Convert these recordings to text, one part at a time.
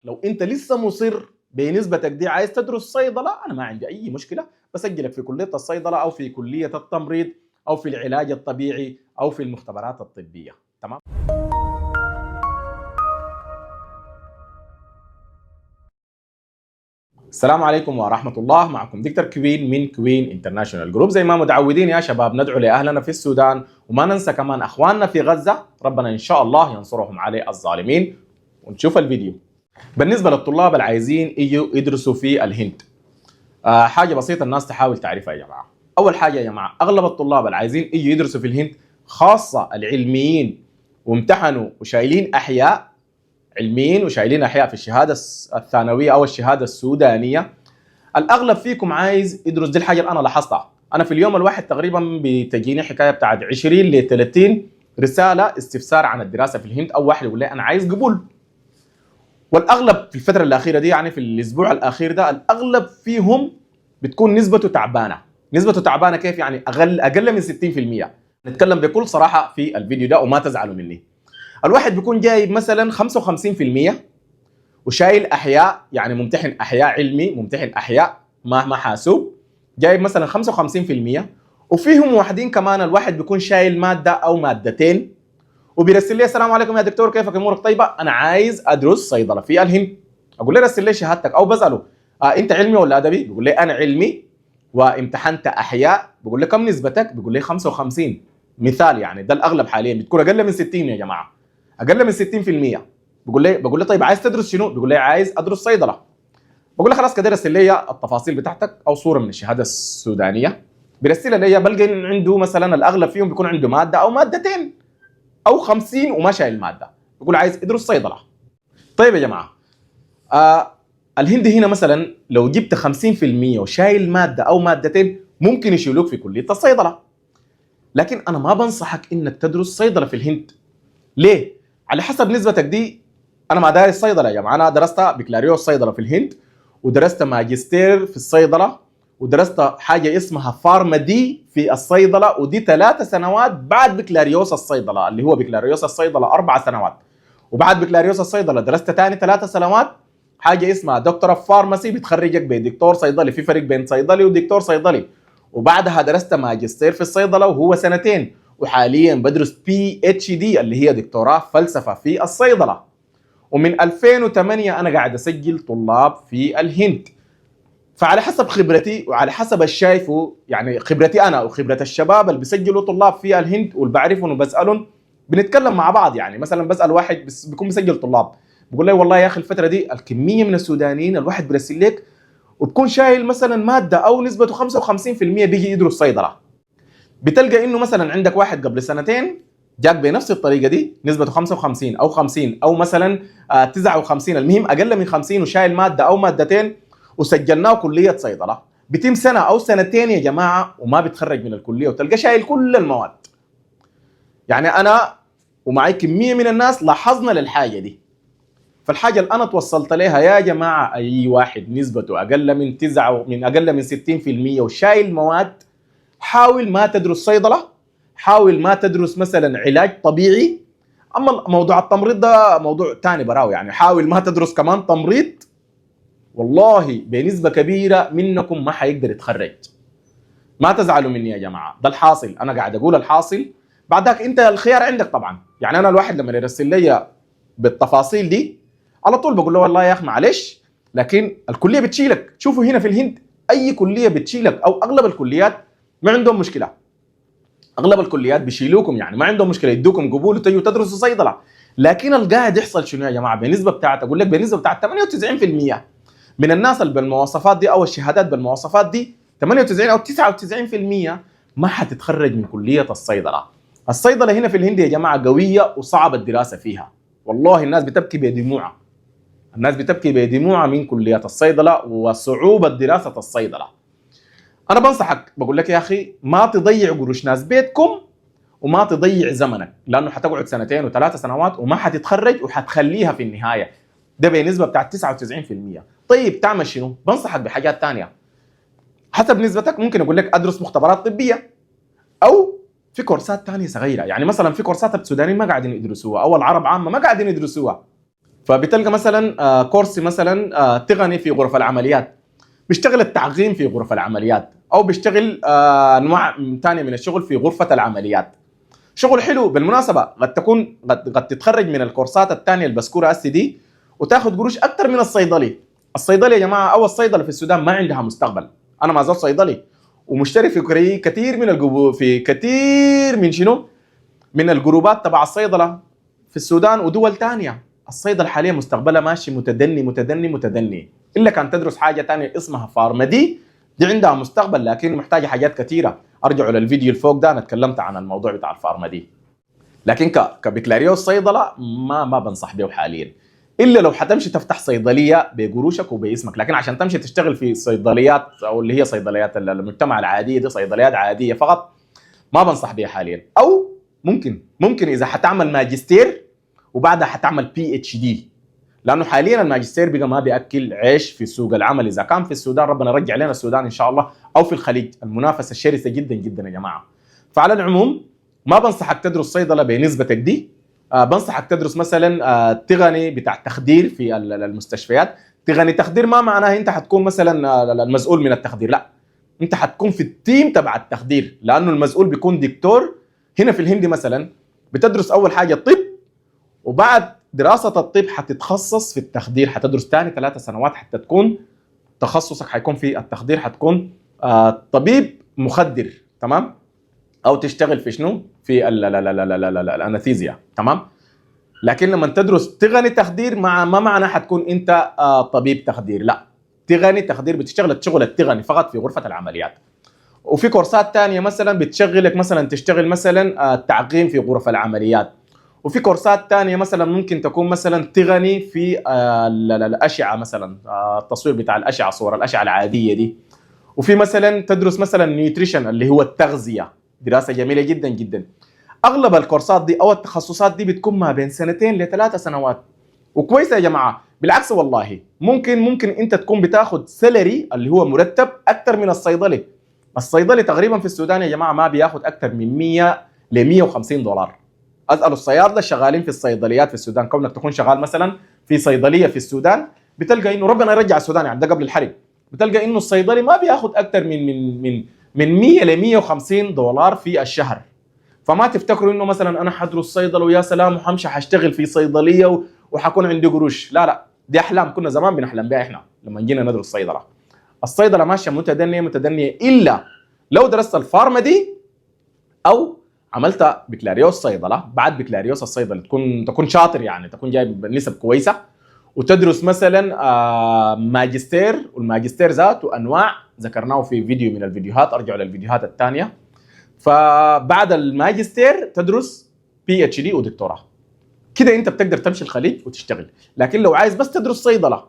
لو انت لسه مصر بنسبتك دي عايز تدرس صيدله، انا ما عندي اي مشكله، بسجلك في كليه الصيدله او في كليه التمريض او في العلاج الطبيعي او في المختبرات الطبيه. تمام. السلام عليكم ورحمه الله، معكم دكتور كوين من كوين انترناشونال جروب. زي ما متعودين يا شباب ندعو لاهلنا في السودان، وما ننسى كمان اخواننا في غزه، ربنا ان شاء الله ينصرهم على الظالمين. ونشوف الفيديو. بالنسبه للطلاب اللي عايزين يجوا يدرسوا في الهند، حاجه بسيطه الناس تحاول تعرفها يا جماعه. اول حاجه يا جماعه، اغلب الطلاب اللي عايزين يجوا يدرسوا في الهند، خاصه العلميين وامتحنوا وشايلين احياء، علميين وشايلين احياء في الشهاده الثانويه او الشهاده السودانيه، الاغلب فيكم عايز يدرس. دي الحاجه اللي انا لاحظتها. انا في اليوم الواحد تقريبا بتجيني حكايه بتاعت 20 ل 30 رساله استفسار عن الدراسه في الهند، او واحد يقول لي انا عايز قبول. والاغلب في الفتره الاخيره دي، يعني في الاسبوع الاخير ده، الاغلب فيهم بتكون نسبته تعبانه. نسبته تعبانه كيف؟ يعني اقل من 60%. نتكلم بكل صراحه في الفيديو ده وما تزعلوا مني. الواحد بيكون جايب مثلا 55% وشايل احياء، يعني ممتحن احياء علمي، ممتحن احياء ما حاسوب، جايب مثلا 55%. وفيهم واحدين كمان الواحد بيكون شايل ماده او مادتين، وبيرسل لي السلام عليكم يا دكتور كيفك امورك طيبه، انا عايز ادرس صيدله في الهند. اقول له رسل لي شهادتك، او بساله انت علمي ولا ادبي؟ بيقول لي انا علمي وامتحنت احياء. بقول له كم نسبتك؟ بيقول لي 55. مثال يعني، ده الاغلب حاليا بتكون اقل من 60 يا جماعه، اقل من 60%. بقول له طيب عايز تدرس شنو؟ بيقول لي عايز ادرس صيدله. بقول له خلاص كده رسل لي التفاصيل بتاعتك او صوره من الشهاده السودانيه. بيرسلها لي، بلقى إن عنده مثلا الاغلب فيهم بيكون عنده ماده او مادتين او 50 وما شايل الماده، بيقول عايز يدرس صيدله. طيب يا جماعه، الهند هنا مثلا لو جبت 50% وشايل ماده او مادتين ممكن يشيلوك في كليه الصيدله. لكن انا ما بنصحك انك تدرس صيدله في الهند. ليه؟ على حسب نسبتك دي. انا ما دارس صيدله يا جماعه، انا درست بكالوريوس صيدله في الهند، ودرست ماجستير في الصيدله، ودرست حاجه اسمها فارما دي في الصيدله، ودي 3 سنوات بعد بكالوريوس الصيدله، اللي هو بكالوريوس الصيدله 4 سنوات. وبعد بكالوريوس الصيدله درست ثاني 3 سنوات حاجه اسمها دكتور اوف فارماسي، بتخرجك بدكتور صيدلي. في فرق بين صيدلي ودكتور صيدلي. وبعدها درست ماجستير في الصيدله وهو 2 سنين، وحاليا بدرس PhD اللي هي دكتوراه فلسفه في الصيدله. ومن 2008 انا قاعد اسجل طلاب في الهند. فعلى حسب خبرتي وعلى حسب الشايفه، يعني خبرتي انا وخبره الشباب اللي بيسجلوا طلاب في الهند واللي بعرفهم وبسالهم، بنتكلم مع بعض. يعني مثلا بسال واحد بيكون مسجل طلاب، بقول له والله يا اخي الفتره دي الكميه من السودانيين الواحد بيرسل لك وتكون شايل مثلا ماده او نسبته 55% بيجي يدرس صيدله. بتلقى انه مثلا عندك واحد قبل 2 سنين جاك بنفس الطريقه دي، نسبته 55 او 50 او مثلا 59، المهم اقل من 50، وشايل ماده او مادتين، وسجلناه كليه صيدله. بتم 1 او 2 يا جماعه وما بيتخرج من الكليه، وتلقى شايل كل المواد. يعني انا ومعي كميه من الناس لاحظنا للحاجه دي. فالحاجه اللي انا توصلت لها يا جماعه، اي واحد نسبته اقل من 9 من اقل من 60% وشايل مواد، حاول ما تدرس صيدله، حاول ما تدرس مثلا علاج طبيعي. اما موضوع التمريض ده موضوع ثاني براو، يعني حاول ما تدرس كمان تمريض. والله بنسبه كبيره منكم ما حيقدر يتخرج. ما تزعلوا مني يا جماعه، ده الحاصل، انا قاعد اقول الحاصل. بعدك انت الخيار عندك طبعا. يعني انا الواحد لما يرسل لي بالتفاصيل دي على طول بقول له والله يا اخي معلش، لكن الكليه بتشيلك. شوفوا هنا في الهند اي كليه بتشيلك، او اغلب الكليات ما عندهم مشكله. اغلب الكليات بيشيلوكم، يعني ما عندهم مشكله، يدوكم قبول وتجوا تدرسوا صيدله. لكن القاعد يحصل شنو يا جماعه؟ بنسبه بتاعت، اقول لك بنسبه بتاعت 98% من الناس اللي بالمواصفات دي او الشهادات بالمواصفات دي، 98 او 99% ما حتتخرج من كليه الصيدله. الصيدله هنا في الهند يا جماعه قويه وصعب الدراسه فيها. والله الناس بتبكي بدموعها، الناس بتبكي بدموعها من كليات الصيدله وصعوبه دراسه الصيدله. انا بنصحك بقول لك يا اخي ما تضيع قروش ناس بيتكم وما تضيع زمنك، لانه حتقعد 2 و3 سنوات وما حتتخرج وحتخليها في النهايه. ده بنسبه بتاعت 99%. طيب تعمل شنو؟ بنصحك بحاجات ثانيه حسب نسبتك. ممكن اقول لك ادرس مختبرات طبيه، او في كورسات ثانيه صغيره. يعني مثلا في كورسات السودانيين ما قاعدين يدرسوها، او العرب عامه ما قاعدين يدرسوها. فبتلقى مثلا كورس مثلا تقني في غرف العمليات، بيشتغل التعقيم في غرف العمليات، او بيشتغل انواع ثانيه من الشغل في غرفه العمليات. شغل حلو بالمناسبه، قد تتخرج من الكورسات الثانيه المذكوره هسه دي وتاخذ قروش اكثر من الصيدلي. الصيدلي يا جماعه او الصيدله في السودان ما عندها مستقبل. انا ما زلت صيدلي ومشترك في كثير من في كثير من شنو؟ من الجروبات تبع الصيدله في السودان ودول ثانيه. الصيدله حاليا مستقبلها ماشي متدني متدني متدني، الا كان تدرس حاجه ثانيه اسمها فارمدي، دي عندها مستقبل لكن محتاجه حاجات كثيره. ارجعوا للفيديو اللي فوق ده انا اتكلمت عن الموضوع بتاع الفارمدي. لكن كبكالوريوس صيدله ما بنصح به حاليا، الا لو حتمشي تفتح صيدليه بقروشك وباسمك. لكن عشان تمشي تشتغل في صيدليات او اللي هي صيدليات المجتمع العاديه دي، صيدليات عاديه فقط، ما بنصح بها حاليا. او ممكن اذا حتعمل ماجستير وبعدها حتعمل بي اتش دي، لانه حاليا الماجستير بقى ما بياكل عيش في سوق العمل، اذا كان في السودان ربنا يرجع لنا السودان ان شاء الله، او في الخليج. المنافسه شرسه جدا جدا يا جماعه. فعلى العموم ما بنصحك تدرس صيدله بنسبتك دي. بنصحك تدرس مثلا تقني بتاع تخدير في المستشفيات. تقني تخدير ما معناه انت حتكون مثلا المسؤول من التخدير، لا، انت حتكون في التيم تبع التخدير، لانه المسؤول بيكون دكتور. هنا في الهند مثلا بتدرس اول حاجه الطب، وبعد دراسه الطب حتتخصص في التخدير، حتدرس ثاني 3 سنوات حتى تكون تخصصك حيكون في التخدير، حتكون طبيب مخدر، تمام؟ او تشتغل في شنو؟ في الانستيزيا، تمام؟ لكن لما تدرس تقني تخدير ما معناه حتكون انت طبيب تخدير، لا. تقني تخدير بتشتغل الشغل التقني فقط في غرفه العمليات. وفي كورسات ثانيه مثلا بتشغلك مثلا تشتغل مثلا تعقيم في غرف العمليات. وفي كورسات ثانيه مثلا ممكن تكون مثلا تقني في الاشعه، مثلا التصوير بتاع الاشعه، صور الاشعه العاديه دي. وفي مثلا تدرس مثلا نيوتريشن اللي هو التغذيه، دراسه جميله جدا جدا. اغلب الكورسات دي او التخصصات دي بتكون ما بين 2 ل3 سنوات، وكويسه يا جماعه. بالعكس والله ممكن انت تكون بتاخد سالري اللي هو مرتب اكثر من الصيدلي. الصيدلي تقريبا في السودان يا جماعه ما بياخد اكثر من 100 ل 150 دولار. اسالوا الصيادله الشغالين في الصيدليات في السودان، كونك تكون شغال مثلا في صيدليه في السودان، بتلقى انه ربنا يرجع السودان يعني، ده قبل الحرب، بتلقى انه الصيدلي ما بياخد اكثر من 100 ل 150 دولار في الشهر. فما تفتكروا انه مثلا انا حدرس صيدله ويا سلام وحمشي حاشتغل في صيدليه وحكون عندي قروش، لا لا، دي احلام كنا زمان بنحلم بها احنا لما جينا ندرس صيدله. الصيدله ماشيه متدنيه متدنيه، الا لو درست الفارما دي او عملت بكالوريوس صيدله. بعد بكالوريوس الصيدله تكون شاطر يعني، تكون جايب نسب كويسه، وتدرس مثلا ماجستير. والماجستير ذاته انواع ذكرناه في فيديو من الفيديوهات، ارجعوا للفيديوهات الثانيه. فبعد الماجستير تدرس بي اتش دي ودكتوراه، كده انت بتقدر تمشي الخليج وتشتغل. لكن لو عايز بس تدرس صيدله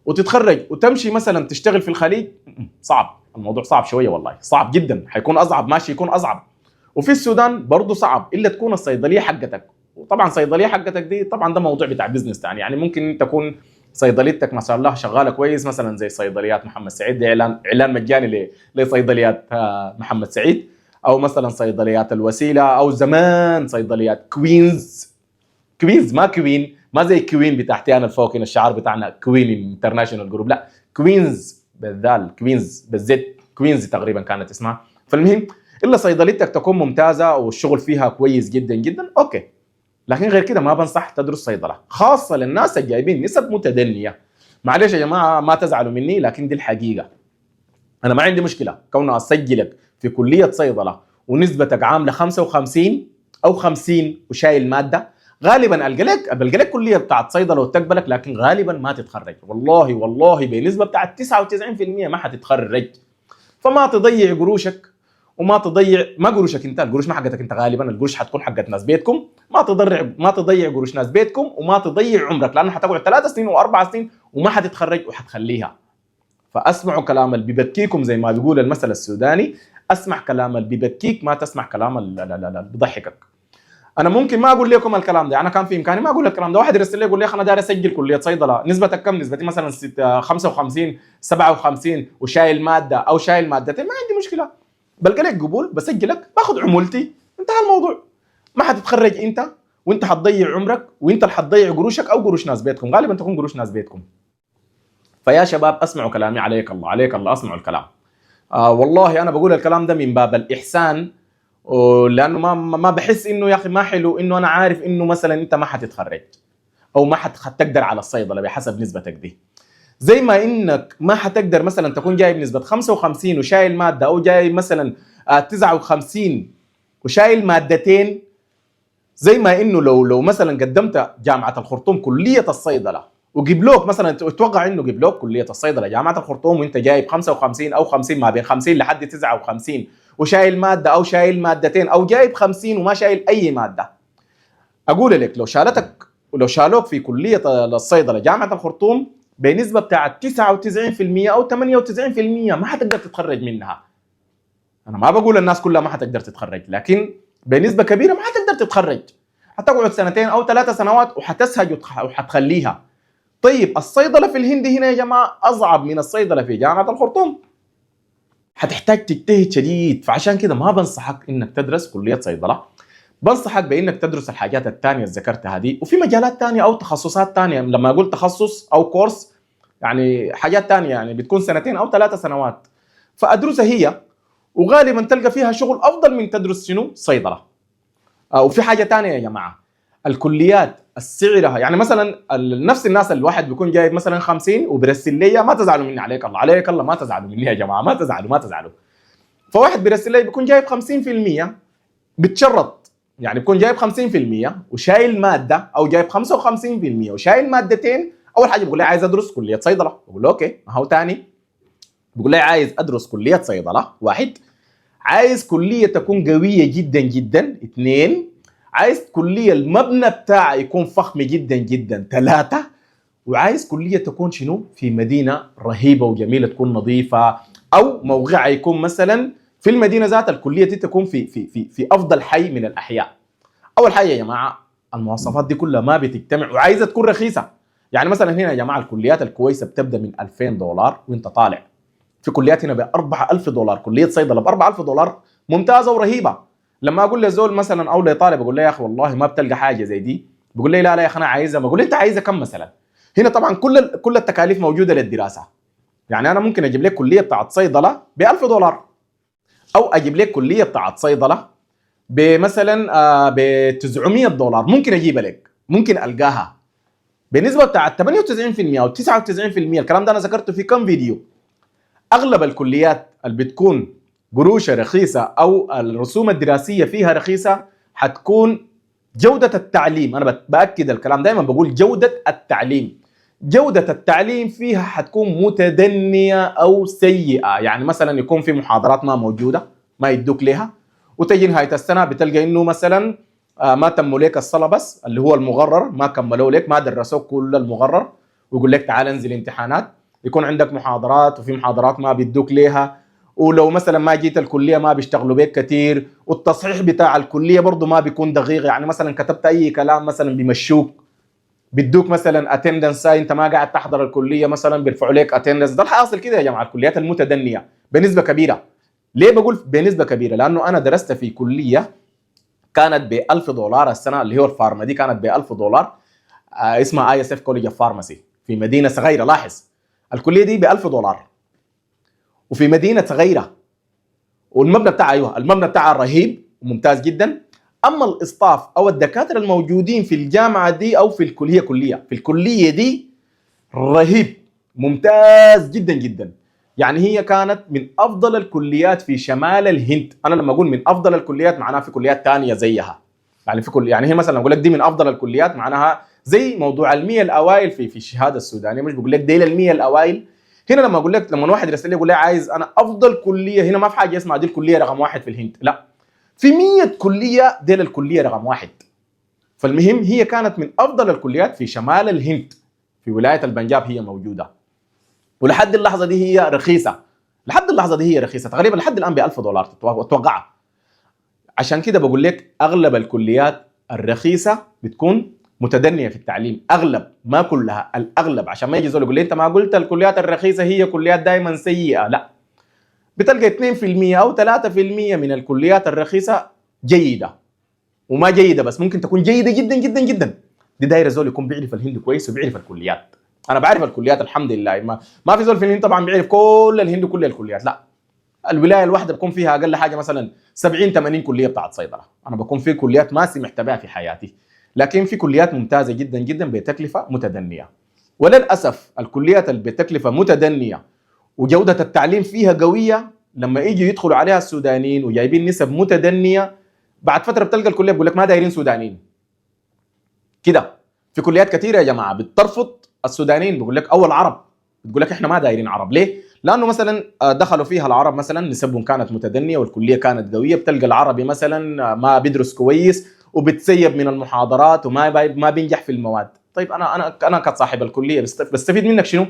وتتخرج وتمشي مثلا تشتغل في الخليج، صعب. الموضوع صعب شويه والله، صعب جدا، حيكون اصعب، ماشي يكون اصعب. وفي السودان برضه صعب، الا تكون الصيدليه حقتك. وطبعا صيدليه حقتك دي طبعا ده موضوع بتاع بزنس ثاني، يعني ممكن تكون صيدليتك ما شاء الله شغاله كويس، مثلا زي صيدليات محمد سعيد، دي اعلان مجاني لصيدليات محمد سعيد، او مثلا صيدليات الوسيله، او زمان صيدليات كوينز ما كوين، ما زي كوين بتاعتي انا الفوق هنا الشعار بتاعنا كوين انترناشونال جروب، لا، كوينز بالذال، كوينز بالزيت، كوينز تقريبا كانت اسمها. فالمهم الا صيدليتك تكون ممتازه والشغل فيها كويس جدا جدا، اوكي. لكن غير كده ما بنصح تدرس صيدله، خاصه للناس اللي جايبين نسب متدنيه. معلش يا جماعه ما تزعلوا مني، لكن دي الحقيقه. انا ما عندي مشكله كونه اسجلك في كليه صيدله ونسبتك عامله 55 او 50 وشايل ماده، غالبا بلقى لك كليه بتاعت صيدله وتقبلك، لكن غالبا ما تتخرج. والله بنسبه بتاعت 99% ما حتتخرج. فما تضيع قروشك، وما تضيع ما قروشك انت، القروش ما حقتك انت، غالبا القروش حتكون حقت ناس بيتكم. ما تضيع قروش ناس بيتكم، وما تضيع عمرك، لانه حتقعد 3 سنين و4 سنين وما حتتخرج وحتخليها. فاسمعوا كلام اللي بيبكيكم زي ما بيقول المثل السوداني، اسمع كلام اللي بيبكيك، ما تسمع كلام اللي بيضحكك. انا ممكن ما اقول لكم الكلام ده، انا كان في امكاني ما اقول الكلام ده. واحد يرسل لي يقول لي انا داير اسجل كليه صيدله، نسبتك كم؟ نسبتي مثلا 55 57 وشايل ماده او شايل مادتين، ما عندي مشكله، بلقى لك قبول، بسجلك، باخذ عمولتي، انتهى الموضوع. ما حتتخرج انت وانت حتضيع عمرك، وانت اللي حتضيع قروشك او قروش ناس بيتكم، غالبا تكون قروش ناس بيتكم. فيا شباب اسمعوا كلامي، عليك الله عليك الله، اسمعوا الكلام. والله انا بقول الكلام ده من باب الاحسان، لانه ما بحس انه يا اخي ما حلو انه انا عارف انه مثلا انت ما حتتخرج او ما حتقدر على الصيدله بحسب نسبتك دي. زي ما انك ما حتقدر مثلا تكون جايب نسبه 55 وشايل ماده، او جايب مثلا 59 وشايل مادتين. زي ما انه لو مثلا قدمت جامعه الخرطوم كليه الصيدله وجبلوك مثلا، اتوقع انه جبلوك كليه الصيدله جامعه الخرطوم وانت جايب 55 او 50، ما بين 50 لحد 59، وشايل ماده او شايل مادتين، او جايب 50 وما شايل اي ماده، اقول لك لو شالوك في كليه الصيدله جامعه الخرطوم بنسبه بتاعت 99% او 98% ما حتقدر تتخرج منها. انا ما بقول الناس كلها ما حتقدر تتخرج، لكن بنسبه كبيره ما حتقدر تتخرج، حتقعد 2 أو 3 سنوات وحتسهج وحتخليها. طيب الصيدله في الهند هنا يا جماعه اصعب من الصيدله في جامعه الخرطوم، حتحتاج تجتهد شديد. فعشان كده ما بنصحك انك تدرس كليه صيدله، بنصحك بانك تدرس الحاجات الثانيه اللي ذكرتها دي، وفي مجالات ثانيه او تخصصات ثانيه. لما اقول تخصص او كورس يعني حاجات ثانيه يعني بتكون 2 أو 3 سنوات، فادرسها هي، وغالبا تلقى فيها شغل افضل من تدرس شنو صيدله. وفي حاجه ثانيه يا جماعه، الكليات السعرها يعني مثلا نفس الناس، الواحد بيكون جايب مثلا 50 وبيرسل لي، ما تزعلوا مني عليك الله عليك الله، ما تزعلوا مني يا جماعه، ما تزعلوا. فواحد بيرسل لي بيكون جايب 50%، بتشرط يعني بيكون جايب 50% وشايل ماده، او جايب 55% وشايل مادتين. اول حاجه بقول لي عايز ادرس كليه صيدله، بقول له اوكي. ما هو ثاني بقول لي عايز ادرس كليه صيدله، واحد. عايز كليه تكون قويه جدا جدا، اثنين. عايز كليه المبنى بتاعها يكون فخم جدا جدا، ثلاثه. وعايز كليه تكون شنو في مدينه رهيبه وجميله، تكون نظيفه، او موقعها يكون مثلا في المدينه ذات الكليه دي تكون في افضل حي من الاحياء. اول حاجه يا جماعه المواصفات دي كلها ما بتجتمع، وعايزه تكون رخيصه. يعني مثلا هنا يا جماعه الكليات الكويسه بتبدا من $2000 وانت طالع. في كليات هنا ب $4000، كليه صيدله ب $4000 ممتازه ورهيبه. لما اقول لزول مثلا او لطالب اقول له يا اخي والله ما بتلقى حاجه زي دي، بقول لي لا يا اخي انا عايزها. بقول انت عايزها كم مثلا؟ هنا طبعا كل التكاليف موجوده للدراسه. يعني انا ممكن اجيب لك كليه بتاعت صيدله ب $1000، او اجيب لك كليه بتاعت صيدله بمثلا ب $900، ممكن اجيبها لك، ممكن القاها بنسبه بتاعت 98% او 99%. الكلام ده انا ذكرته في كم فيديو. اغلب الكليات اللي بتكون قروشها رخيصه او الرسوم الدراسيه فيها رخيصه حتكون جوده التعليم، انا باكد الكلام دائما بقول جوده التعليم. جوده التعليم فيها حتكون متدنيه او سيئه. يعني مثلا يكون في محاضرات ما موجوده، ما يدوك لها، وتجي نهايه السنه بتلقى انه مثلا ما تموا لك السلبس اللي هو المقرر، ما كملوا لك، ما درسوك كل المقرر، ويقول لك تعال انزل امتحانات. يكون عندك محاضرات، وفي محاضرات ما بيدوك ليها، ولو مثلا ما جيت الكليه ما بيشتغلوا بيك كثير، والتصحيح بتاع الكليه برضه ما بيكون دقيق. يعني مثلا كتبت اي كلام مثلا بيمشوك، بيدوك مثلا اتندنس، انت ما قاعد تحضر الكليه مثلا بيرفعوا لك اتندنس. ده الحاصل كده يا جماعه الكليات المتدنيه بنسبه كبيره. ليه بقول بنسبه كبيره؟ لانه انا درست في كليه كانت ب $1000 السنه، اللي هو الفارما دي كانت ب $1000. اسمها اي اس اف كوليج اوف فارماسي في مدينه صغيره. لاحظ الكليه دي ب $1000 وفي مدينه صغيره، والمبنى بتاعها ايوه المبنى بتاعها رهيب وممتاز جدا. اما الاصطاف او الدكاتره الموجودين في الجامعه دي او في الكليه دي رهيب، ممتاز جدا جدا. يعني هي كانت من افضل الكليات في شمال الهند. انا لما اقول من افضل الكليات معناها في كليات ثانيه زيها. يعني في كل، يعني هي مثلا اقول لك دي من افضل الكليات معناها زي موضوع ال100 الاوائل في الشهاده السودانيه، مش بقول لك دي ال100 الاوائل. هنا لما اقول لك، لما واحد يرسل لي يقول لي عايز انا افضل كليه، هنا ما في حاجه اسمها دي الكليه رقم 1 في الهند، لا، في 100 كليه دي الكليه رقم 1. فالمهم هي كانت من افضل الكليات في شمال الهند، في ولايه البنجاب هي موجوده، ولحد اللحظه دي هي رخيصه. لحد اللحظه دي هي رخيصه تقريبا لحد الان ب $1000 اتوقعها. عشان كده بقول لك اغلب الكليات الرخيصه بتكون متدنيه في التعليم، اغلب ما كلها، الاغلب. عشان ما يجي زول يقول لي انت ما قلت الكليات الرخيصه هي كليات دائما سيئه، لا، بتلقى 2% او 3% من الكليات الرخيصه جيده. وما جيده بس ممكن تكون جيده جدا جدا جدا. دي دايره زول يكون بيعرف الهند كويس وبيعرف الكليات. انا بعرف الكليات الحمد لله، ما في زول في الهند طبعا بيعرف كل الهند كل الكليات، لا. الولايه الواحده بكون فيها اقل حاجه مثلا 70 80 كليه بتاعت صيدله. انا بكون في كليات ما سمعت بها في حياتي، لكن في كليات ممتازه جدا جدا بتكلفه متدنيه. وللاسف الكليات اللي بتكلفه متدنيه وجوده التعليم فيها قويه، لما يجوا يدخلوا عليها السودانيين وجايبين نسب متدنيه، بعد فتره بتلقى الكليه بيقول لك ما دايرين سودانيين. كده في كليات كثيره يا جماعه بترفض السودانيين، بيقول لك اول عرب، بتقول لك احنا ما دايرين عرب. ليه؟ لانه مثلا دخلوا فيها العرب مثلا نسبهم كانت متدنيه والكليه كانت قويه، بتلقى العربي مثلا ما بيدرس كويس وبتسيب من المحاضرات وما ما بينجح في المواد. طيب انا كصاحب الكليه بستفيد منك شنو؟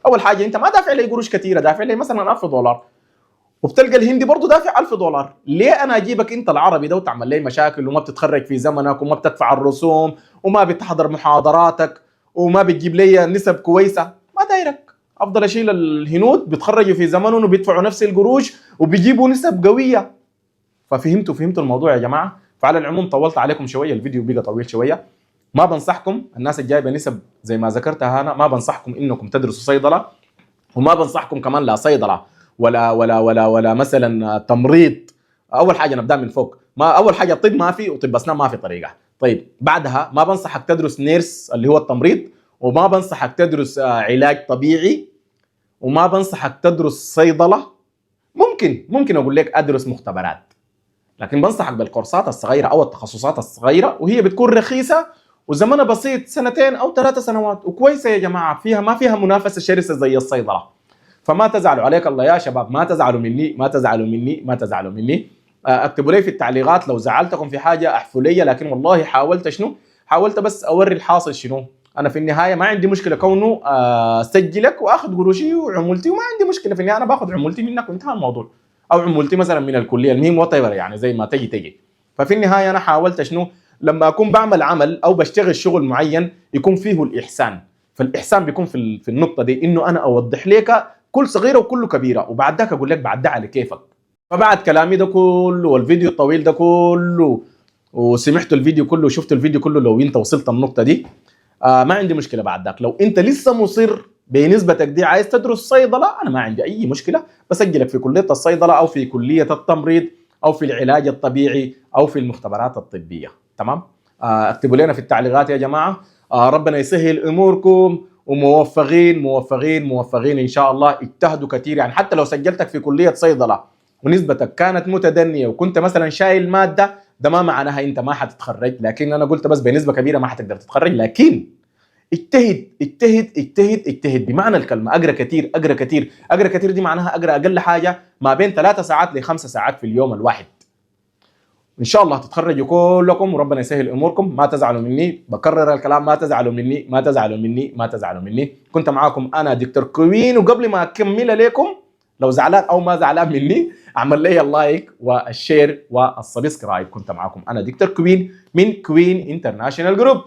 اول حاجه انت ما دافع لي قروش كثيره، دافع لي مثلا $1000، وبتلقى الهندي برضه دافع $1000. ليه انا اجيبك انت العربي ده وتعمل لي مشاكل وما بتتخرج في زمنك وما بتدفع الرسوم وما بتحضر محاضراتك وما بتجيب لي نسب كويسه؟ ما دايرك. افضل اشيل الهنود بيتخرجوا في زمنهم وبيدفعوا نفس القروش وبيجيبوا نسب قويه. فهمتوا الموضوع يا جماعه. فعلى العموم طولت عليكم شويه، الفيديو بقى طويل شويه. ما بنصحكم الناس الجايبه نسب زي ما ذكرتها انا، ما بنصحكم انكم تدرسوا صيدله، وما بنصحكم كمان لا صيدله ولا مثلا تمريض. اول حاجه نبدا من فوق، ما اول حاجه طب ما في وطب اسنان ما في طريقه. طيب بعدها ما بنصحك تدرس نيرس اللي هو التمريض، وما بنصحك تدرس علاج طبيعي، وما بنصحك تدرس صيدله. ممكن اقول لك ادرس مختبرات، لكن بنصحك بالكورسات الصغيره او التخصصات الصغيره، وهي بتكون رخيصه وزمنها بسيط 2 أو 3 سنوات وكويسه يا جماعه، ما فيها منافسه شرسه زي الصيدله. فما تزعلوا عليك الله يا شباب، ما تزعلوا مني ما تزعلوا مني ما تزعلوا مني. اكتبوا لي في التعليقات لو زعلتكم في حاجه احفوا لي، لكن والله حاولت شنو؟ حاولت بس اوري الحاصل شنو. انا في النهايه ما عندي مشكله كونه اسجلك واخذ قروشي وعمولتي، وما عندي مشكله في النهايه انا باخذ عمولتي منك وانتهى الموضوع، او عمولتي مثلا من الكليه، المهم وات يعني زي ما تجي. ففي النهايه انا حاولت شنو؟ لما اكون بعمل عمل او بشتغل شغل معين يكون فيه الاحسان. فالاحسان بيكون في النقطه دي، انه انا اوضح لك كل صغيره وكل كبيره، وبعد ذاك اقول لك بعد ده على كيفك. فبعد كلامي ده كله والفيديو الطويل ده كله وسمعتوا الفيديو كله وشفتوا الفيديو كله، لو انت وصلت النقطه دي ما عندي مشكله. بعد ذاك لو انت لسه مصر بنسبتك دي عايز تدرس صيدله، انا ما عندي اي مشكله، بسجلك في كليه الصيدله او في كليه التمريض او في العلاج الطبيعي او في المختبرات الطبيه. تمام؟ اكتبوا لنا في التعليقات يا جماعه. ربنا يسهل اموركم وموفقين موفقين موفقين ان شاء الله. اجتهدوا كثير، يعني حتى لو سجلتك في كليه صيدله ونسبتك كانت متدنيه وكنت مثلا شايل ماده، ده ما معناها انت ما حتتخرج، لكن انا قلت بس بنسبه كبيره ما حتقدر تتخرج. لكن اجتهد اجتهد اجتهد اجتهد بمعنى الكلمه. اقرا كثير اقرا كثير اقرا كثير، دي معناها اقرا اقل حاجه ما بين 3 ساعات ل5 ساعات في اليوم الواحد. ان شاء الله تتخرجوا كلكم وربنا يسهل اموركم. ما تزعلوا مني، بكرر الكلام، ما تزعلوا مني ما تزعلوا مني ما تزعلوا مني. كنت معاكم انا دكتور كوين، وقبل ما اكمل لكم لو زعلان او ما زعلان مني اعمل لي اللايك والشير والسبسكرايب. كنت معاكم انا دكتور كوين من كوين انترناشونال جروب.